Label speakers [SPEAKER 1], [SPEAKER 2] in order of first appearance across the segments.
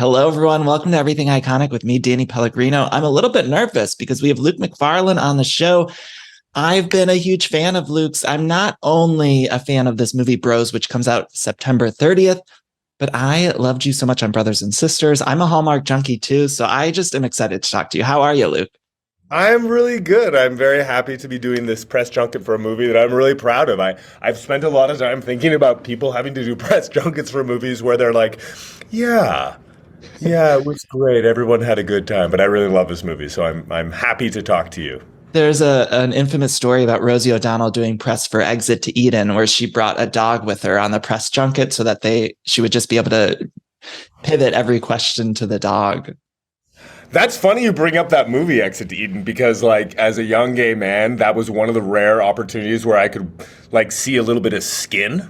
[SPEAKER 1] Hello, everyone. Welcome to Everything Iconic with me, Danny Pellegrino. I'm a little bit nervous because we have Luke MacFarlane on the show. I've been a huge fan of Luke's. I'm not only a fan of this movie Bros, which comes out September 30th, but I loved you so much on Brothers and Sisters. I'm a Hallmark junkie too, so I just am excited to talk to you. How are you, Luke?
[SPEAKER 2] I'm really good. I'm very happy to be doing this press junket for a movie that I'm really proud of. I've spent a lot of time thinking about people having to do press junkets for movies where they're like, yeah, yeah, it was great. Everyone had a good time, but I really love this movie, so I'm happy to talk to you.
[SPEAKER 1] There's an infamous story about Rosie O'Donnell doing press for Exit to Eden, where she brought a dog with her on the press junket so that she would just be able to pivot every question to the dog.
[SPEAKER 2] That's funny you bring up that movie Exit to Eden because like as a young gay man, that was one of the rare opportunities where I could like see a little bit of skin.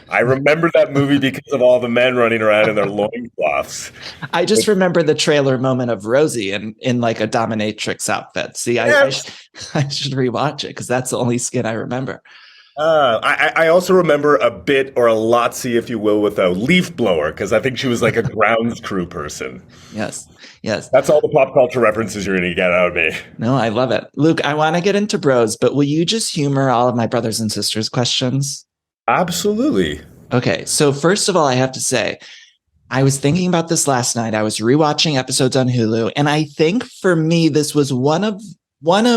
[SPEAKER 2] I remember that movie because of all the men running around in their loincloths.
[SPEAKER 1] I just remember the trailer moment of Rosie in like a dominatrix outfit. See, I should rewatch it because that's the only skin I remember.
[SPEAKER 2] I also remember a bit or a lotsy, if you will, with a leaf blower because I think she was like a grounds crew person.
[SPEAKER 1] Yes, yes.
[SPEAKER 2] That's all the pop culture references you're going to get out of me.
[SPEAKER 1] No, I love it. Luke, I want to get into Bros, but will you just humor all of my brothers and sisters questions?
[SPEAKER 2] Absolutely.
[SPEAKER 1] Okay, so first of all, I have to say, I was thinking about this last night. I was rewatching episodes on Hulu, and I think for me, this was one of,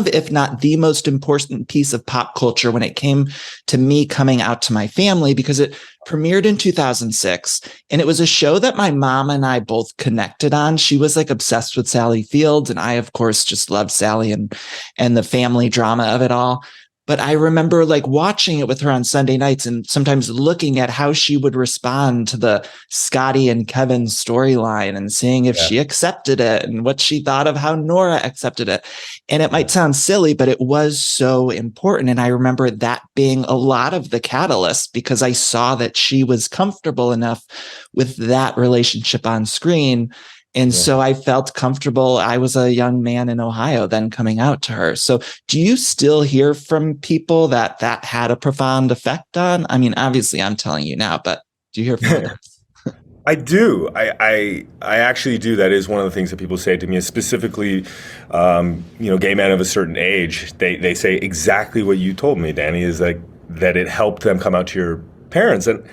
[SPEAKER 1] if not the most important piece of pop culture when it came to me coming out to my family, because it premiered in 2006. And it was a show that my mom and I both connected on. She was like obsessed with Sally Fields. And I, of course, just loved Sally and the family drama of it all. But I remember like watching it with her on Sunday nights and sometimes looking at how she would respond to the Scotty and Kevin storyline and seeing if she accepted it and what she thought of how Nora accepted it. And it might sound silly, but it was so important. And I remember that being a lot of the catalyst because I saw that she was comfortable enough with that relationship on screen. And so I felt comfortable. I was a young man in Ohio then coming out to her. So do you still hear from people that had a profound effect on? I mean, obviously I'm telling you now, but do you hear from others?
[SPEAKER 2] I do. I actually do. That is one of the things that people say to me, specifically, gay men of a certain age. They say exactly what you told me, Danny, is like that it helped them come out to your parents. And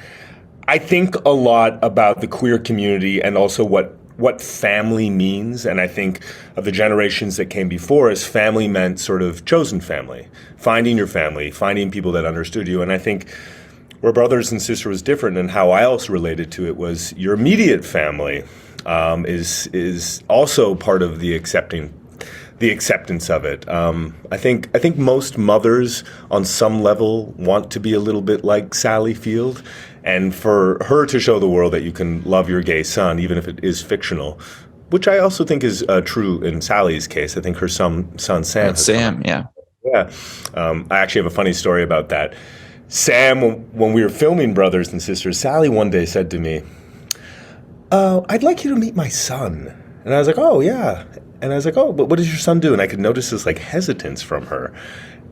[SPEAKER 2] I think a lot about the queer community and also what family means. And I think of the generations that came before us, family meant sort of chosen family, finding your family, finding people that understood you. And I think where Brothers and Sisters was different and how I also related to it was your immediate family is also part of the acceptance of it. I think most mothers on some level want to be a little bit like Sally Field. And for her to show the world that you can love your gay son, even if it is fictional, which I also think is true in Sally's case. I think her son Sam.
[SPEAKER 1] Sam, yeah.
[SPEAKER 2] Yeah. I actually have a funny story about that. Sam, when we were filming Brothers and Sisters, Sally one day said to me, I'd like you to meet my son. And I was like, oh, yeah. And I was like, oh, but what does your son do? And I could notice this like hesitance from her.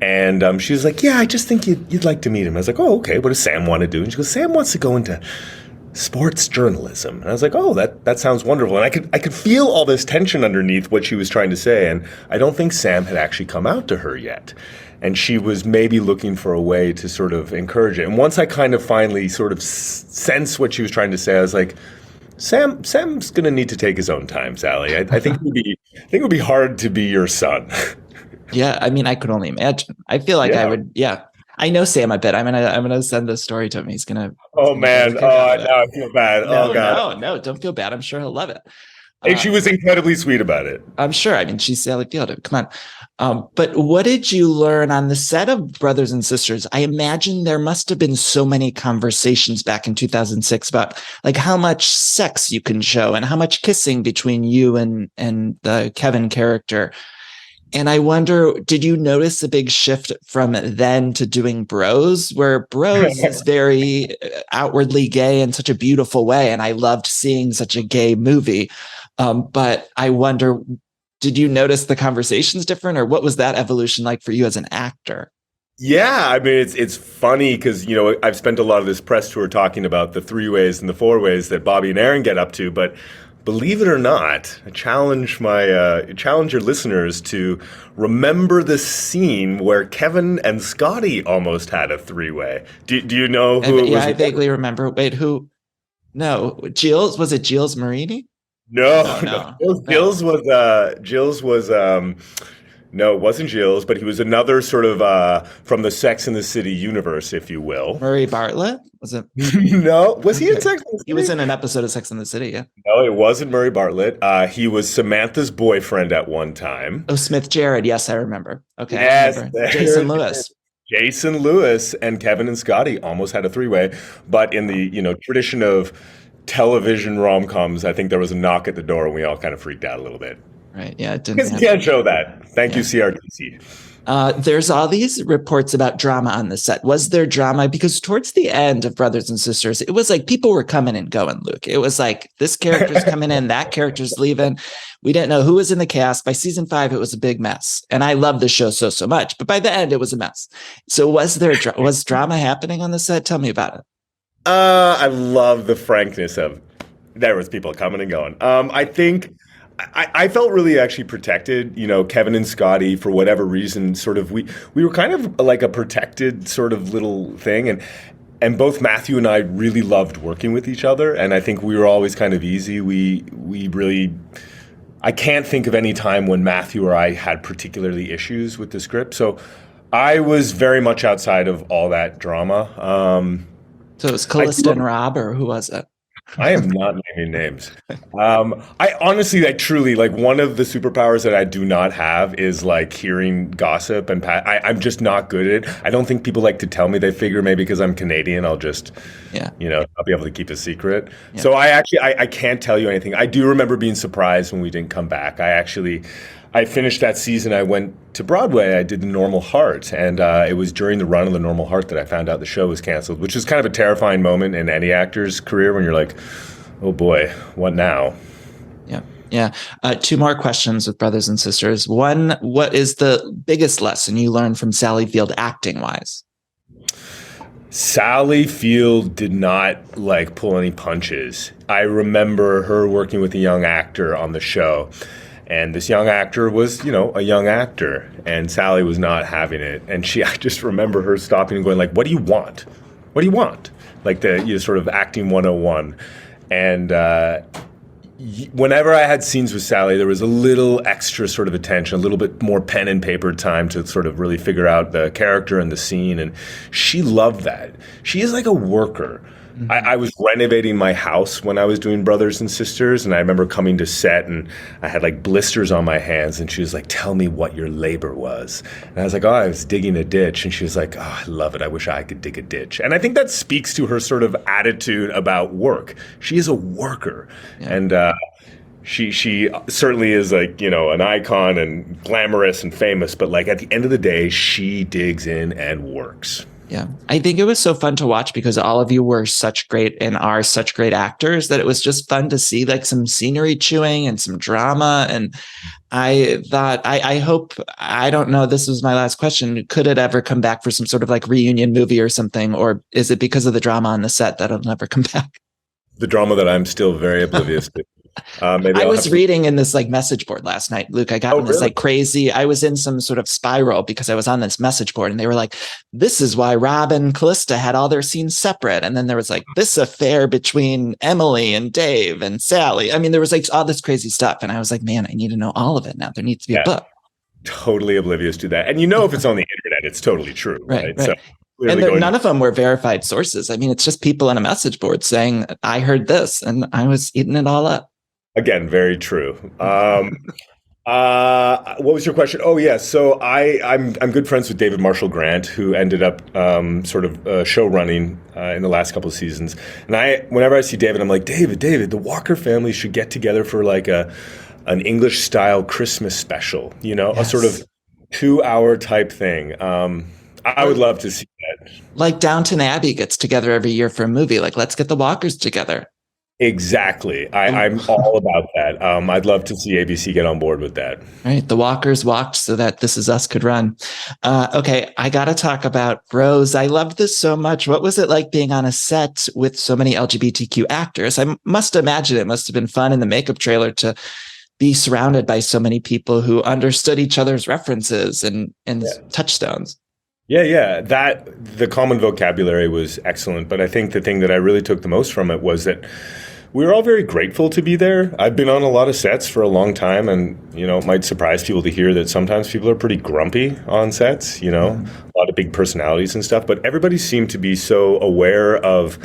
[SPEAKER 2] And she was like, yeah, I just think you'd like to meet him. I was like, oh, okay, what does Sam want to do? And she goes, Sam wants to go into sports journalism. And I was like, oh, that sounds wonderful. And I could feel all this tension underneath what she was trying to say. And I don't think Sam had actually come out to her yet. And she was maybe looking for a way to sort of encourage it. And once I kind of finally sort of sensed what she was trying to say, I was like, Sam's going to need to take his own time, Sally. I think it would be hard to be your son.
[SPEAKER 1] Yeah, I mean, I could only imagine. I feel like I would. Yeah, I know Sam a bit. I'm gonna send this story to him. He's gonna.
[SPEAKER 2] Oh man! Now I feel bad.
[SPEAKER 1] No,
[SPEAKER 2] oh god!
[SPEAKER 1] No, don't feel bad. I'm sure he'll love it.
[SPEAKER 2] And she was incredibly sweet about it.
[SPEAKER 1] I'm sure. I mean, she's Sally Field. Come on. But what did you learn on the set of Brothers and Sisters? I imagine there must have been so many conversations back in 2006 about like how much sex you can show and how much kissing between you and the Kevin character. And I wonder, did you notice a big shift from then to doing Bros, where Bros is very outwardly gay in such a beautiful way? And I loved seeing such a gay movie. But I wonder, did you notice the conversations different, or what was that evolution like for you as an actor?
[SPEAKER 2] Yeah, I mean, it's funny because, I've spent a lot of this press tour talking about the three ways and the four ways that Bobby and Aaron get up to, but believe it or not, I challenge your listeners to remember the scene where Kevin and Scotty almost had a three-way. Do you know who it
[SPEAKER 1] Yeah,
[SPEAKER 2] was?
[SPEAKER 1] I vaguely remember. Wait, who? No, Gilles. Was it Gilles Marini?
[SPEAKER 2] No,
[SPEAKER 1] No,
[SPEAKER 2] no.
[SPEAKER 1] no, no.
[SPEAKER 2] Gilles was no, it wasn't Gilles, but he was another sort of from the Sex and the City universe, if you will.
[SPEAKER 1] Murray Bartlett? Was it?
[SPEAKER 2] No, was he in
[SPEAKER 1] Okay.
[SPEAKER 2] Sex and the
[SPEAKER 1] He was
[SPEAKER 2] City?
[SPEAKER 1] in an episode of Sex and the City, yeah.
[SPEAKER 2] No, it wasn't Murray Bartlett. He was Samantha's boyfriend at one time.
[SPEAKER 1] Oh, Smith Jared. Yes, I remember. Okay, I
[SPEAKER 2] Yes,
[SPEAKER 1] remember.
[SPEAKER 2] there
[SPEAKER 1] Jason
[SPEAKER 2] it
[SPEAKER 1] Lewis.
[SPEAKER 2] is. Jason Lewis and Kevin and Scotty almost had a three-way, but in the tradition of television rom-coms, I think there was a knock at the door and we all kind of freaked out a little bit.
[SPEAKER 1] Right. Yeah, it didn't
[SPEAKER 2] Because you
[SPEAKER 1] happen.
[SPEAKER 2] can't show that. Thank you,
[SPEAKER 1] Yeah.
[SPEAKER 2] CRTC.
[SPEAKER 1] There's all these reports about drama on the set. Was there drama? Because towards the end of Brothers and Sisters, it was like people were coming and going, Luke. It was like this character's coming in, that character's leaving. We didn't know who was in the cast. By season 5, it was a big mess. And I love the show so much. But by the end, it was a mess. So was drama happening on the set? Tell me about it.
[SPEAKER 2] I love the frankness of there was people coming and going. I think I felt really actually protected. Kevin and Scotty, for whatever reason, sort of we were kind of like a protected sort of little thing, and both Matthew and I really loved working with each other, and I think we were always kind of easy. We really. I can't think of any time when Matthew or I had particularly issues with the script. So I was very much outside of all that drama.
[SPEAKER 1] So it was Callista and Rob, or who was it?
[SPEAKER 2] I am not naming names. I honestly, I truly, like, one of the superpowers that I do not have is like hearing gossip, and I'm just not good at it. I don't think people like to tell me. They figure maybe because I'm Canadian, I'll just,
[SPEAKER 1] Yeah.
[SPEAKER 2] I'll be able to keep a secret.
[SPEAKER 1] Yeah.
[SPEAKER 2] So I can't tell you anything. I do remember being surprised when we didn't come back. I finished that season. I went to Broadway. I did The Normal Heart, and it was during the run of The Normal Heart that I found out the show was canceled, which is kind of a terrifying moment in any actor's career when you're like, oh boy, what now?
[SPEAKER 1] Yeah. Yeah. 2 more questions with Brothers and Sisters. One, what is the biggest lesson you learned from Sally Field acting wise?
[SPEAKER 2] Sally Field did not like pull any punches. I remember her working with a young actor on the show. And this young actor was, a young actor, and Sally was not having it. And I just remember her stopping and going like, "What do you want? What do you want?" Like the sort of acting 101. And whenever I had scenes with Sally, there was a little extra sort of attention, a little bit more pen and paper time to sort of really figure out the character and the scene. And she loved that. She is like a worker. I was renovating my house when I was doing Brothers and Sisters, and I remember coming to set, and I had like blisters on my hands, and she was like, "Tell me what your labor was." And I was like, "Oh, I was digging a ditch." And she was like, "Oh, I love it. I wish I could dig a ditch." And I think that speaks to her sort of attitude about work. She is a worker. Yeah. And she certainly is like, an icon and glamorous and famous, but like at the end of the day, she digs in and works.
[SPEAKER 1] Yeah. I think it was so fun to watch because all of you were such great and are such great actors that it was just fun to see like some scenery chewing and some drama. And I thought, I hope, I don't know, this was my last question. Could it ever come back for some sort of like reunion movie or something? Or is it because of the drama on the set that it'll never come back?
[SPEAKER 2] The drama that I'm still very oblivious to.
[SPEAKER 1] I was reading in this like message board last night, Luke. I got in this like crazy, I was in some sort of spiral because I was on this message board and they were like, this is why Rob and Callista had all their scenes separate. And then there was like this affair between Emily and Dave and Sally. I mean, there was like all this crazy stuff. And I was like, man, I need to know all of it now. There needs to be a book.
[SPEAKER 2] Totally oblivious to that. And if it's on the internet, it's totally true. Right. So
[SPEAKER 1] and none of them were verified sources. I mean, it's just people on a message board saying, I heard this and I was eating it all up.
[SPEAKER 2] Again, very true. What was your question? Oh, yeah. So I'm good friends with David Marshall Grant, who ended up sort of show running in the last couple of seasons. And whenever I see David, I'm like, David, the Walker family should get together for like an English style Christmas special. A sort of 2-hour type thing. I would love to see that.
[SPEAKER 1] Like Downton Abbey gets together every year for a movie. Like, let's get the Walkers together.
[SPEAKER 2] Exactly. I'm
[SPEAKER 1] All
[SPEAKER 2] all about that. I'd love to see ABC get on board with that.
[SPEAKER 1] right, the walkers walked so that This Is Us could run. Okay, I got to talk about Rose. I loved this so much. What was it like being on a set with so many LGBTQ actors? I must imagine it must have been fun in the makeup trailer to be surrounded by so many people who understood each other's references and touchstones.
[SPEAKER 2] Yeah, yeah. That the common vocabulary was excellent, but I think the thing that I really took the most from it was that we were all very grateful to be there. I've been on a lot of sets for a long time, and it might surprise people to hear that sometimes people are pretty grumpy on sets. A lot of big personalities and stuff, but everybody seemed to be so aware of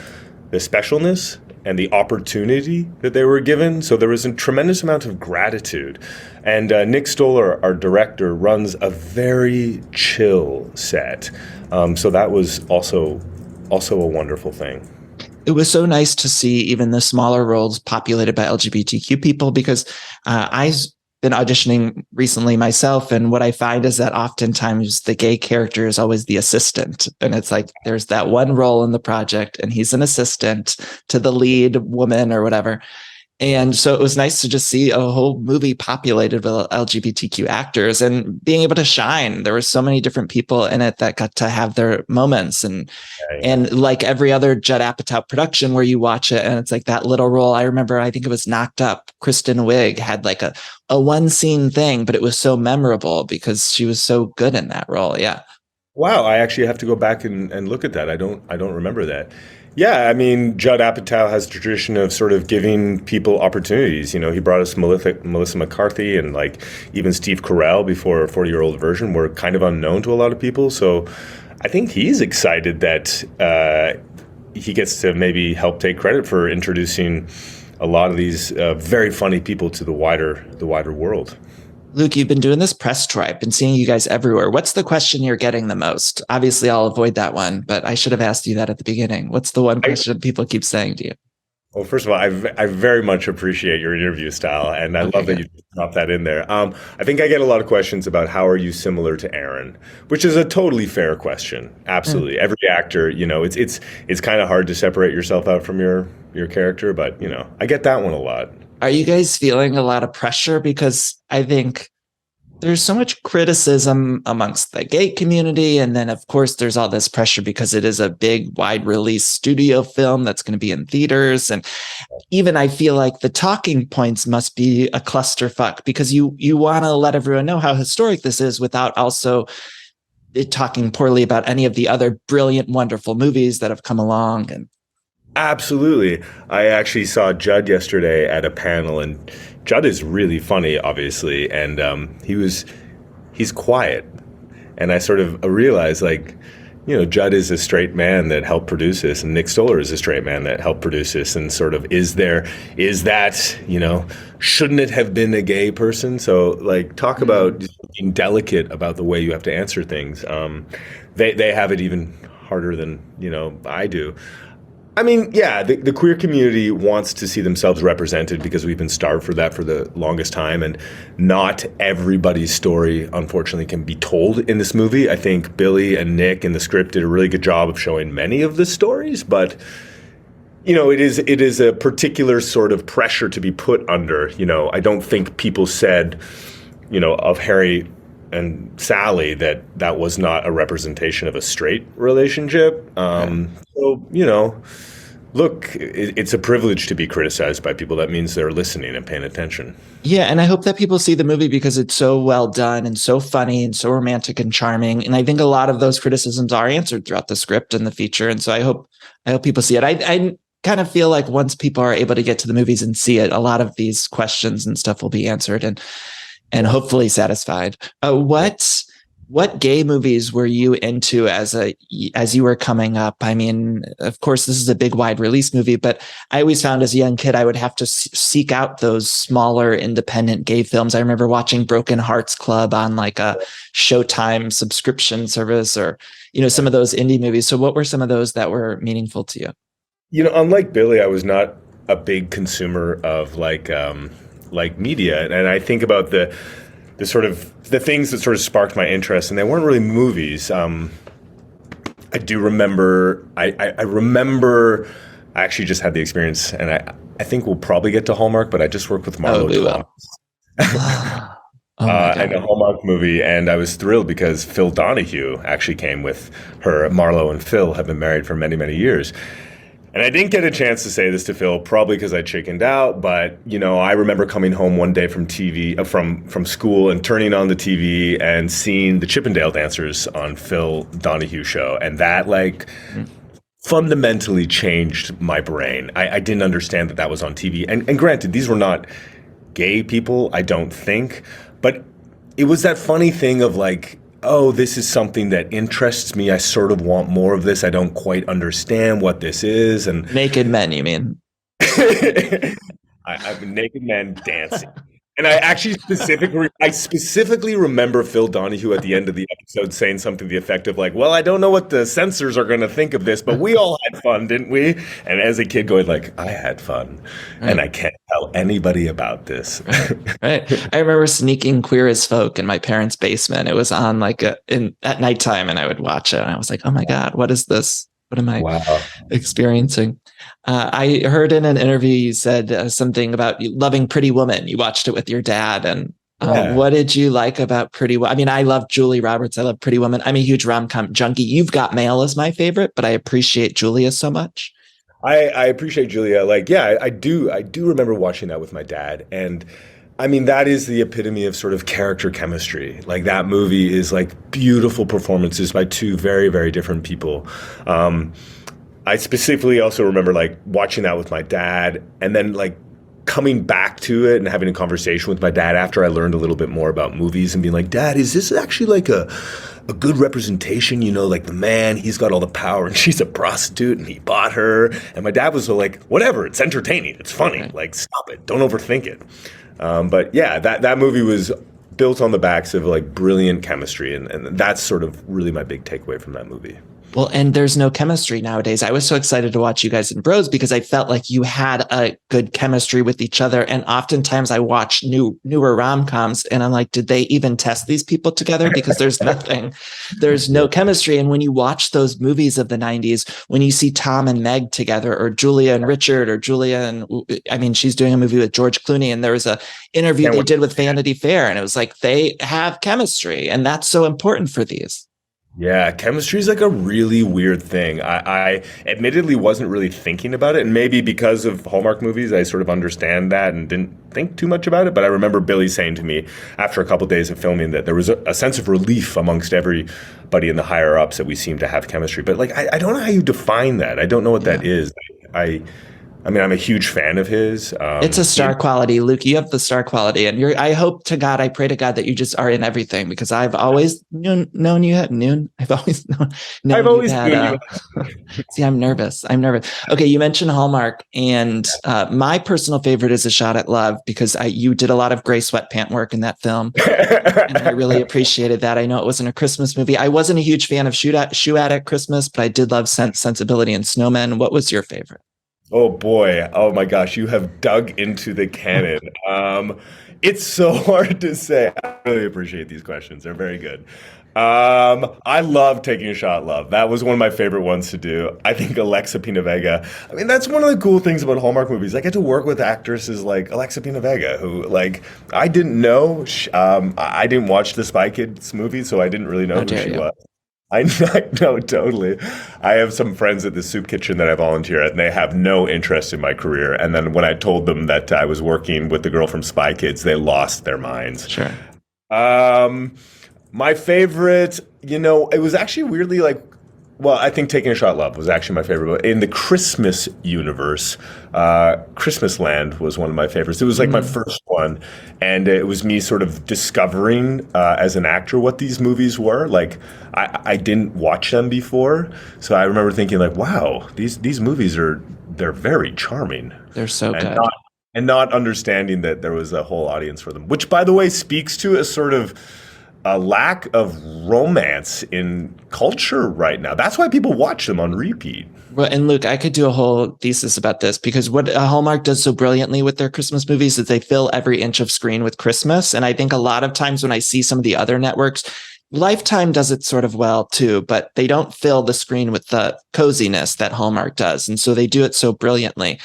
[SPEAKER 2] the specialness and the opportunity that they were given. So there was a tremendous amount of gratitude. And Nick Stoller, our director, runs a very chill set. So that was also a wonderful thing.
[SPEAKER 1] It was so nice to see even the smaller roles populated by LGBTQ people because I've been auditioning recently myself. And what I find is that oftentimes the gay character is always the assistant. And it's like there's that one role in the project and he's an assistant to the lead woman or whatever. And so it was nice to just see a whole movie populated with LGBTQ actors and being able to shine. There were so many different people in it that got to have their moments. And like every other Judd Apatow production where you watch it and it's like that little role. I remember, I think it was Knocked Up. Kristen Wiig had like a one scene thing, but it was so memorable because she was so good in that role. Yeah.
[SPEAKER 2] Wow, I actually have to go back and look at that. I don't remember that. Yeah, I mean, Judd Apatow has a tradition of sort of giving people opportunities. He brought us Melissa McCarthy and like even Steve Carell before a 40-year-old version were kind of unknown to a lot of people. So I think he's excited that he gets to maybe help take credit for introducing a lot of these very funny people to the wider world.
[SPEAKER 1] Luke, you've been doing this press tour. I've been seeing you guys everywhere. What's the question you're getting the most? Obviously, I'll avoid that one, but I should have asked you that at the beginning. What's the one question people keep saying to you?
[SPEAKER 2] Well, first of all, I very much appreciate your interview style, and I love that you dropped that in there. I think I get a lot of questions about how are you similar to Aaron, which is a totally fair question. Absolutely, every actor, it's kind of hard to separate yourself out from your character, but I get that one a lot.
[SPEAKER 1] Are you guys feeling a lot of pressure? Because I think there's so much criticism amongst the gay community. And then, of course, there's all this pressure because it is a big, wide release studio film that's going to be in theaters. And even I feel like the talking points must be a clusterfuck because you want to let everyone know how historic this is without also talking poorly about any of the other brilliant, wonderful movies that have come along. And
[SPEAKER 2] absolutely. I actually saw Judd yesterday at a panel, and Judd is really funny, obviously, and he's quiet. And I sort of realized, Judd is a straight man that helped produce this, and Nick Stoller is a straight man that helped produce this, and sort of is that, shouldn't it have been a gay person? So, talk about being delicate about the way you have to answer things. They have it even harder than, I do. I mean, yeah, the queer community wants to see themselves represented because we've been starved for that for the longest time. And not everybody's story, unfortunately, can be told in this movie. I think Billy and Nick in the script did a really good job of showing many of the stories. But, it is a particular sort of pressure to be put under. I don't think people said, of Harry and Sally that was not a representation of a straight relationship. Look, it's a privilege to be criticized by people. That means they're listening and paying attention.
[SPEAKER 1] Yeah, and I hope that people see the movie because it's so well done and so funny and so romantic and charming. And I think a lot of those criticisms are answered throughout the script and the feature. And so I hope people see it. I kind of feel like once people are able to get to the movies and see it, a lot of these questions and stuff will be answered and hopefully satisfied. What gay movies were you into as you were coming up? I mean, of course, this is a big, wide release movie, but I always found as a young kid, I would have to seek out those smaller, independent gay films. I remember watching Broken Hearts Club on like a Showtime subscription service or, some of those indie movies. So what were some of those that were meaningful to you?
[SPEAKER 2] Unlike Billy, I was not a big consumer of media. And I think about the things that sort of sparked my interest, and they weren't really movies. I do remember, I remember I actually just had the experience, and I think we'll probably get to Hallmark, but I just worked with
[SPEAKER 1] Oh,
[SPEAKER 2] Marlo
[SPEAKER 1] we
[SPEAKER 2] Twain.
[SPEAKER 1] will. Oh my
[SPEAKER 2] And
[SPEAKER 1] God.
[SPEAKER 2] a Hallmark movie, and I was thrilled because Phil Donahue actually came with her. Marlo and Phil have been married for many, many years. And I didn't get a chance to say this to Phil, probably because I chickened out. But I remember coming home one day from TV, from school, and turning on the TV and seeing the Chippendale Dancers on Phil Donahue show, and that fundamentally changed my brain. I didn't understand that was on TV, and granted, these were not gay people, I don't think, but it was that funny thing of like, oh, this is something that interests me. I sort of want more of this. I don't quite understand what this is. And
[SPEAKER 1] Naked men, you mean?
[SPEAKER 2] I'm naked men dancing. And I specifically remember Phil Donahue at the end of the episode saying something to the effect of like, well, I don't know what the censors are going to think of this, but we all had fun, didn't we? And as a kid going like, I had fun, and I can't tell anybody about this.
[SPEAKER 1] Right. I remember sneaking Queer as Folk in my parents' basement. It was on at nighttime, and I would watch it. And I was like, oh my God, what is this? What am I experiencing? I heard in an interview you said something about loving Pretty Woman. You watched it with your dad. And what did you like about Pretty Woman? I mean, I love Julie Roberts. I love Pretty Woman. I'm a huge rom-com junkie. You've Got Mail is my favorite, but I appreciate Julia so much.
[SPEAKER 2] I appreciate Julia. Like, yeah, I do remember watching that with my dad. And I mean, that is the epitome of sort of character chemistry. Like, that movie is like beautiful performances by two very, very different people. I specifically also remember like watching that with my dad, and then like coming back to it and having a conversation with my dad after I learned a little bit more about movies and being like, Dad, is this actually like a good representation? Like the man, he's got all the power and she's a prostitute and he bought her. And my dad was like, whatever, it's entertaining, it's funny, like stop it, don't overthink it. But yeah, that movie was built on the backs of like brilliant chemistry, and that's sort of really my big takeaway from that movie.
[SPEAKER 1] Well, and there's no chemistry nowadays. I was so excited to watch you guys in Bros because I felt like you had a good chemistry with each other. And oftentimes I watch newer rom-coms and I'm like, did they even test these people together? Because there's no chemistry. And when you watch those movies of the 90s, when you see Tom and Meg together, or Julia and Richard, or Julia and, I mean, she's doing a movie with George Clooney, and there was a interview they did with Vanity Fair, and it was like, they have chemistry, and that's so important for these.
[SPEAKER 2] Yeah, chemistry is like a really weird thing. I admittedly wasn't really thinking about it, and maybe because of Hallmark movies, I sort of understand that and didn't think too much about it. But I remember Billy saying to me after a couple of days of filming that there was a sense of relief amongst everybody in the higher ups that we seem to have chemistry. But like, I don't know how you define that. I don't know what that is. I mean, I'm a huge fan of his.
[SPEAKER 1] It's a star quality, Luke. You have the star quality, and I pray to God that you just are in everything, because I've always known you had noon. I've always known you had. See, I'm nervous. Okay, you mentioned Hallmark, and my personal favorite is A Shot at Love, because you did a lot of gray sweatpant work in that film, and I really appreciated that. I know it wasn't a Christmas movie. I wasn't a huge fan of Shoe Attic Christmas, but I did love Sensibility and Snowmen. What was your favorite?
[SPEAKER 2] Oh boy. Oh my gosh. You have dug into the canon. It's so hard to say. I really appreciate these questions. They're very good. I love Taking a Shot at Love. That was one of my favorite ones to do. I think Alexa Pina Vega. I mean, that's one of the cool things about Hallmark movies. I get to work with actresses like Alexa Pina Vega, who, like, I didn't know. I didn't watch the Spy Kids movie, so I didn't really know who she was. I know, totally. I have some friends at the soup kitchen that I volunteer at, and they have no interest in my career. And then when I told them that I was working with the girl from Spy Kids, they lost their minds.
[SPEAKER 1] Sure.
[SPEAKER 2] My favorite, it was actually weirdly I think Taking a Shot at Love was actually my favorite. But in the Christmas universe, Christmas Land was one of my favorites. It was like my first one. And it was me sort of discovering as an actor what these movies were. Like, I didn't watch them before. So I remember thinking like, wow, these movies they're very charming.
[SPEAKER 1] They're so good.
[SPEAKER 2] Not understanding that there was a whole audience for them. Which, by the way, speaks to a sort of a lack of romance in culture right now. That's why people watch them on repeat.
[SPEAKER 1] Well, and Luke, I could do a whole thesis about this, because what Hallmark does so brilliantly with their Christmas movies is they fill every inch of screen with Christmas. And I think a lot of times when I see some of the other networks, Lifetime does it sort of well too, but they don't fill the screen with the coziness that Hallmark does. And so they do it so brilliantly.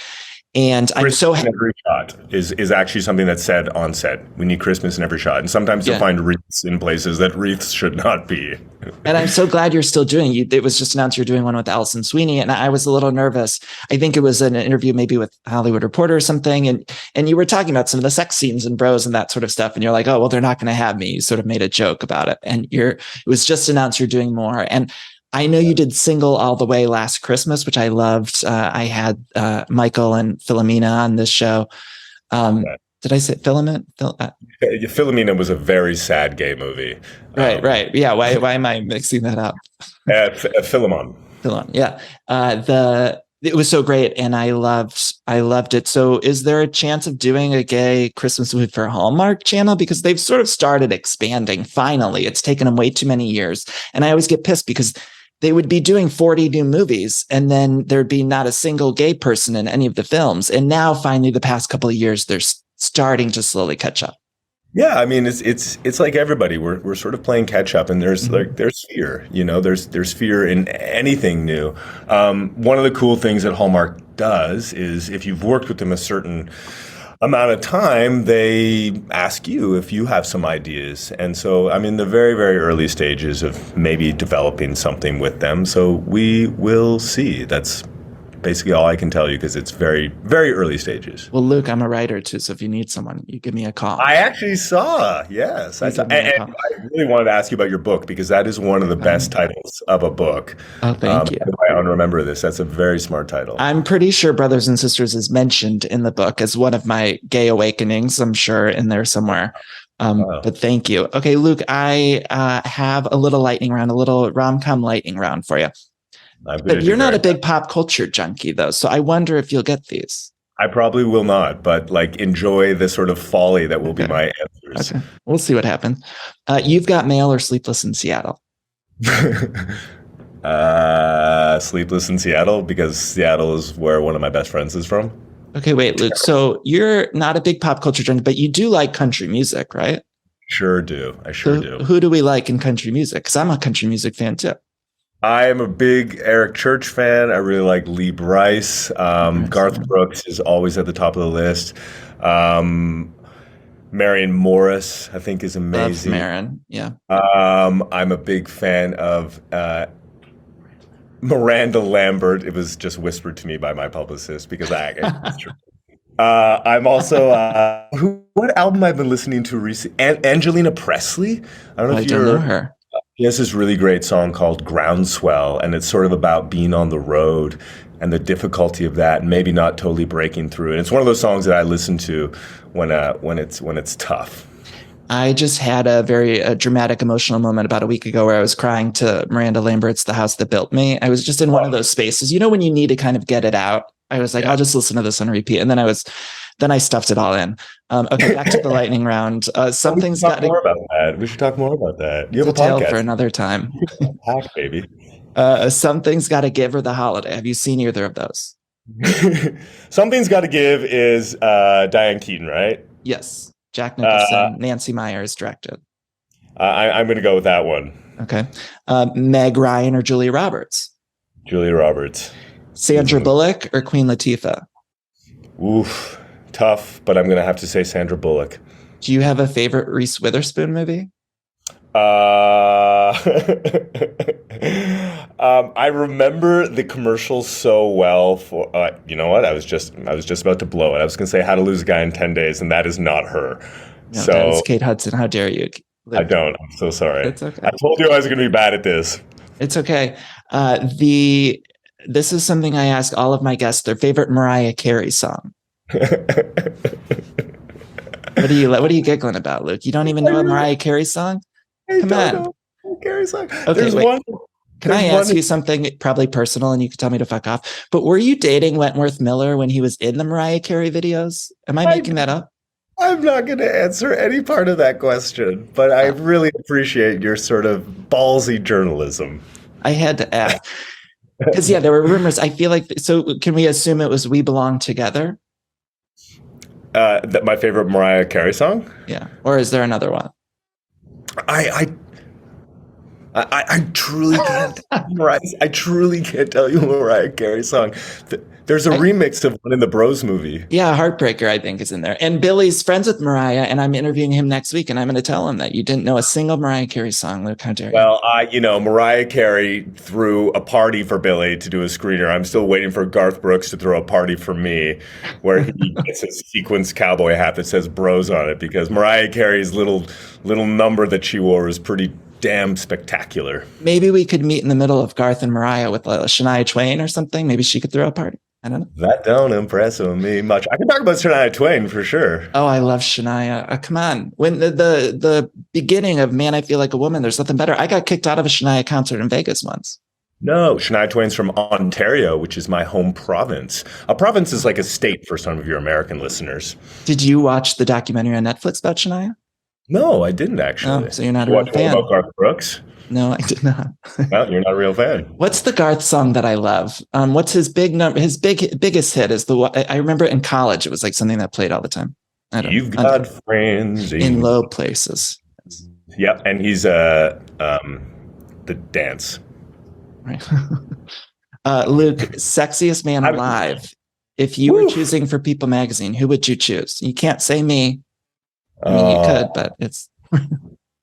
[SPEAKER 1] And I'm so
[SPEAKER 2] Christmas in every shot is actually something that's said on set. We need Christmas in every shot. And sometimes you'll
[SPEAKER 1] yeah.
[SPEAKER 2] find wreaths in places that wreaths should not be.
[SPEAKER 1] And I'm so glad you're still doing it. It was just announced you're doing one with Allison Sweeney. And I was a little nervous. I think it was an interview maybe with Hollywood Reporter or something. And you were talking about some of the sex scenes and bros and that sort of stuff. And you're like, oh, well, they're not going to have me. You sort of made a joke about it. And it was just announced you're doing more. And I know you did Single All the Way last Christmas, which I loved. I had Michael and Philomena on this show. Did I say Filament?
[SPEAKER 2] Philomena was a very sad gay movie.
[SPEAKER 1] Right. Yeah. Why am I mixing that up?
[SPEAKER 2] Philemon.
[SPEAKER 1] Yeah. It was so great, and I loved it. So, is there a chance of doing a gay Christmas movie for Hallmark Channel? Because they've sort of started expanding. Finally, it's taken them way too many years, and I always get pissed because they would be doing 40 new movies, and then there'd be not a single gay person in any of the films. And now, finally, the past couple of years, they're starting to slowly catch up.
[SPEAKER 2] Yeah, I mean, it's like everybody. We're sort of playing catch up, and there's there's fear. There's fear in anything new. One of the cool things that Hallmark does is if you've worked with them a certain amount of time, they ask you if you have some ideas. And so I'm in the very, very early stages of maybe developing something with them. So we will see. That's basically all I can tell you because it's very, very early stages.
[SPEAKER 1] Well, Luke, I'm a writer too, so if you need someone, you give me a call.
[SPEAKER 2] I actually saw, yes. I really wanted to ask you about your book because that is one of the best titles of a book.
[SPEAKER 1] Oh, thank you.
[SPEAKER 2] I unremember this. That's a very smart title.
[SPEAKER 1] I'm pretty sure Brothers and Sisters is mentioned in the book as one of my gay awakenings. I'm sure in there somewhere. But thank you. Okay, Luke, I have a little lightning round, a little rom-com lightning round for you. But you're not a big pop culture junkie, though, so I wonder if you'll get these.
[SPEAKER 2] I probably will not, but enjoy the sort of folly that will be my answers.
[SPEAKER 1] Okay, we'll see what happens. You've Got Mail or Sleepless in Seattle?
[SPEAKER 2] Sleepless in Seattle, because Seattle is where one of my best friends is from.
[SPEAKER 1] Okay, wait, Luke. So you're not a big pop culture junkie, but you do like country music, right?
[SPEAKER 2] Sure do. I sure do.
[SPEAKER 1] Who do we like in country music? Because I'm a country music fan too.
[SPEAKER 2] I am a big Eric Church fan. I really like Lee Brice. Garth Brooks is always at the top of the list. Marion Morris, I think, is amazing.
[SPEAKER 1] Love Marion, yeah.
[SPEAKER 2] I'm a big fan of Miranda Lambert. It was just whispered to me by my publicist because it's true. I'm also what album I've been listening to recently? Angelina Presley. I don't know
[SPEAKER 1] her.
[SPEAKER 2] She has this really great song called Groundswell, and it's sort of about being on the road and the difficulty of that, and maybe not totally breaking through. And it's one of those songs that I listen to when it's tough.
[SPEAKER 1] I just had a very dramatic, emotional moment about a week ago where I was crying to Miranda Lambert's "The House That Built Me." I was just in one of those spaces, when you need to kind of get it out. I was like, I'll just listen to this on repeat, and then I stuffed it all in. Okay, back to the lightning round. Something's got to
[SPEAKER 2] more about that. We should talk more about that. You have a
[SPEAKER 1] tale
[SPEAKER 2] podcast
[SPEAKER 1] for another time.
[SPEAKER 2] Hack, baby.
[SPEAKER 1] Something's Got to Give or The Holiday. Have you seen either of those?
[SPEAKER 2] Something's Got to Give is Diane Keaton, right?
[SPEAKER 1] Yes. Jack Nicholson, Nancy Meyers directed.
[SPEAKER 2] I'm going to go with that one.
[SPEAKER 1] Okay. Meg Ryan or Julia Roberts?
[SPEAKER 2] Julia Roberts.
[SPEAKER 1] Sandra Bullock or Queen Latifah?
[SPEAKER 2] Oof. Tough, but I'm going to have to say Sandra Bullock.
[SPEAKER 1] Do you have a favorite Reese Witherspoon movie?
[SPEAKER 2] I remember the commercial so well for, you know what? I was just about to blow it. I was going to say How to Lose a Guy in 10 Days, and that is not her.
[SPEAKER 1] No, that is Kate Hudson. How dare you?
[SPEAKER 2] I don't. I'm so sorry.
[SPEAKER 1] It's okay.
[SPEAKER 2] I told you I was going to be bad at this.
[SPEAKER 1] It's okay. This is something I ask all of my guests, their favorite Mariah Carey song. What are you giggling about, Luke? You don't even know a Mariah Carey song? Come on. Carey song. Okay, wait. Can I ask you something probably personal and you can tell me to fuck off? But were you dating Wentworth Miller when he was in the Mariah Carey videos? Am I making that up?
[SPEAKER 2] I'm not going to answer any part of that question, but I really appreciate your sort of ballsy journalism.
[SPEAKER 1] I had to ask. Because, there were rumors. I feel like, so can we assume it was We Belong Together?
[SPEAKER 2] That my favorite Mariah Carey song?
[SPEAKER 1] Yeah. Or is there another one?
[SPEAKER 2] I truly can't. I truly can't tell you a Mariah Carey song. There's a remix of one in the Bros movie.
[SPEAKER 1] Yeah, Heartbreaker, I think, is in there. And Billy's friends with Mariah, and I'm interviewing him next week, and I'm going to tell him that you didn't know a single Mariah Carey song. Luke, how dare you?
[SPEAKER 2] Well, Mariah Carey threw a party for Billy to do a screener. I'm still waiting for Garth Brooks to throw a party for me, where he gets a sequins cowboy hat that says Bros on it, because Mariah Carey's little number that she wore was pretty damn spectacular.
[SPEAKER 1] Maybe we could meet in the middle of Garth and Mariah with Shania Twain or something. Maybe she could throw a party. I don't know.
[SPEAKER 2] That don't impress me much. I can talk about Shania Twain for sure.
[SPEAKER 1] Oh, I love Shania. Come on. When the beginning of Man, I Feel Like a Woman, there's nothing better. I got kicked out of a Shania concert in Vegas once.
[SPEAKER 2] No, Shania Twain's from Ontario, which is my home province. A province is like a state for some of your American listeners.
[SPEAKER 1] Did you watch the documentary on Netflix about Shania?
[SPEAKER 2] No, I didn't actually.
[SPEAKER 1] Oh, so you're not a real fan.
[SPEAKER 2] About Garth Brooks?
[SPEAKER 1] No, I did not.
[SPEAKER 2] Well, you're not a real fan.
[SPEAKER 1] What's the Garth song that I love? What's his big number? His biggest hit is I remember in college it was like something that played all the time.
[SPEAKER 2] You've got friends
[SPEAKER 1] in low places.
[SPEAKER 2] Yep, and he's the dance.
[SPEAKER 1] Right. Luke, sexiest man alive. If you were choosing for People magazine, who would you choose? You can't say me. I mean, you could, but it's.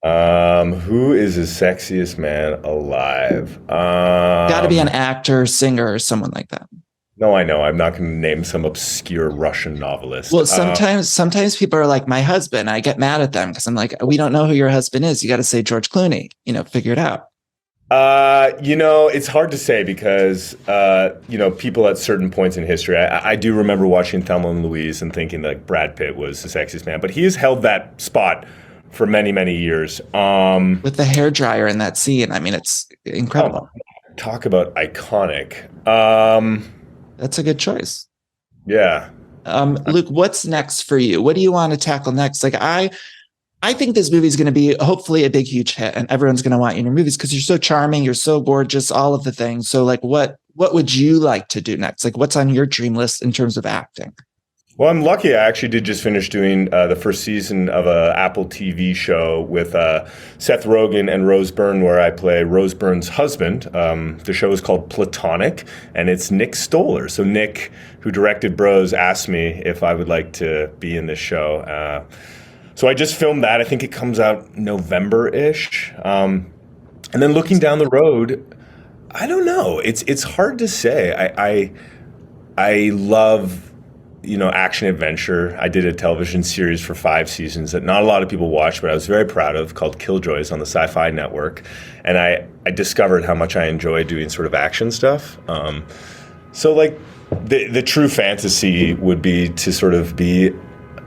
[SPEAKER 2] Who is the sexiest man alive?
[SPEAKER 1] Got to be an actor, singer, or someone like that.
[SPEAKER 2] No, I know. I'm not going to name some obscure Russian novelist.
[SPEAKER 1] Well, sometimes people are like, my husband. I get mad at them because I'm like, we don't know who your husband is. You got to say George Clooney. Figure it out.
[SPEAKER 2] It's hard to say because, people at certain points in history, I do remember watching Thelma and Louise and thinking that Brad Pitt was the sexiest man, but he has held that spot for many, many years.
[SPEAKER 1] With the hairdryer in that scene, I mean, it's incredible.
[SPEAKER 2] Talk about iconic.
[SPEAKER 1] That's a good choice.
[SPEAKER 2] Yeah.
[SPEAKER 1] Luke, what's next for you? What do you want to tackle next? Like, I think this movie is going to be hopefully a big, huge hit, and everyone's going to want you in your movies because you're so charming, you're so gorgeous, all of the things. So, like, what would you like to do next? Like, what's on your dream list in terms of acting?
[SPEAKER 2] Well, I'm lucky. I actually did just finish doing the first season of a Apple TV show with Seth Rogen and Rose Byrne, where I play Rose Byrne's husband. The show is called Platonic, and it's Nick Stoller. So Nick, who directed Bros, asked me if I would like to be in this show. So I just filmed that. I think it comes out November-ish. And then looking down the road, I don't know. It's hard to say. I love action adventure. I did a television series for 5 seasons that not a lot of people watched, but I was very proud of, called Killjoys on the Sci-Fi Network. And I discovered how much I enjoy doing sort of action stuff. So like the true fantasy would be to sort of be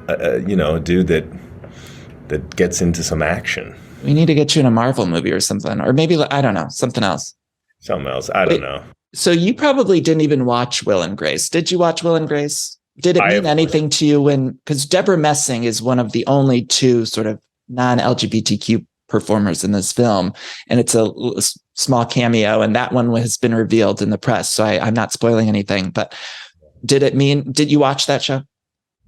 [SPEAKER 2] a dude that gets into some action.
[SPEAKER 1] We need to get you in a Marvel movie or something, or maybe, I don't know, something else.
[SPEAKER 2] Something else. I don't know.
[SPEAKER 1] So you probably didn't even watch Will and Grace. Did you watch Will and Grace? Did it mean anything to you because Deborah Messing is one of the only 2 sort of non-LGBTQ performers in this film, and it's a small cameo, and that one has been revealed in the press. So I'm not spoiling anything, but did you watch that show?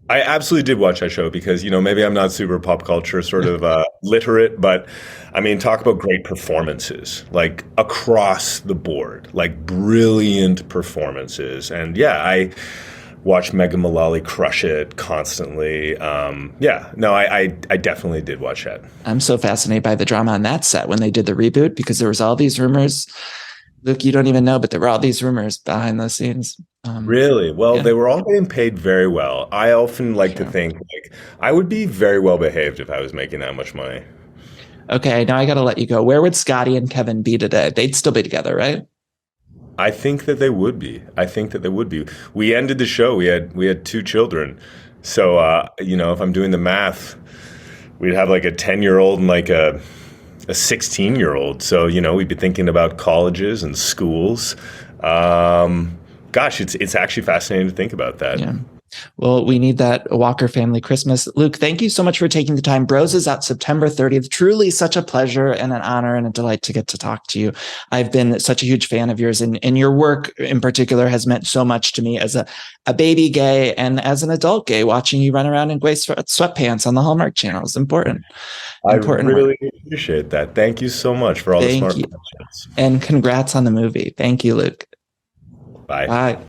[SPEAKER 2] I absolutely did watch that show because, maybe I'm not super pop culture sort of literate, but I mean, talk about great performances, like across the board, like brilliant performances. And yeah, I watched Megan Mullally crush it constantly. I definitely did watch that. I'm
[SPEAKER 1] so fascinated by the drama on that set when they did the reboot, because there was all these rumors. Look, you don't even know, but there were all these rumors behind the scenes.
[SPEAKER 2] Really? Well, yeah. They were all getting paid very well. I often like to think like I would be very well behaved if I was making that much money.
[SPEAKER 1] Okay, now I got to let you go. Where would Scotty and Kevin be today? They'd still be together, right?
[SPEAKER 2] I think that they would be. We ended the show. We had 2 children. So, if I'm doing the math, we'd have like a 10-year-old and like a 16-year-old. So, we'd be thinking about colleges and schools. Gosh, it's actually fascinating to think about that.
[SPEAKER 1] Yeah. Well, we need that Walker family Christmas. Luke, thank you so much for taking the time. Bros is out September 30th. Truly such a pleasure and an honor and a delight to get to talk to you. I've been such a huge fan of yours, and your work in particular has meant so much to me as a baby gay and as an adult gay. Watching you run around in gray sweatpants on the Hallmark Channel is important.
[SPEAKER 2] I
[SPEAKER 1] Important
[SPEAKER 2] really
[SPEAKER 1] work.
[SPEAKER 2] appreciate that. Thank you so much for all the
[SPEAKER 1] Thank
[SPEAKER 2] smart
[SPEAKER 1] you.
[SPEAKER 2] questions.
[SPEAKER 1] And congrats on the movie. Thank you, Luke.
[SPEAKER 2] Bye.
[SPEAKER 1] Bye.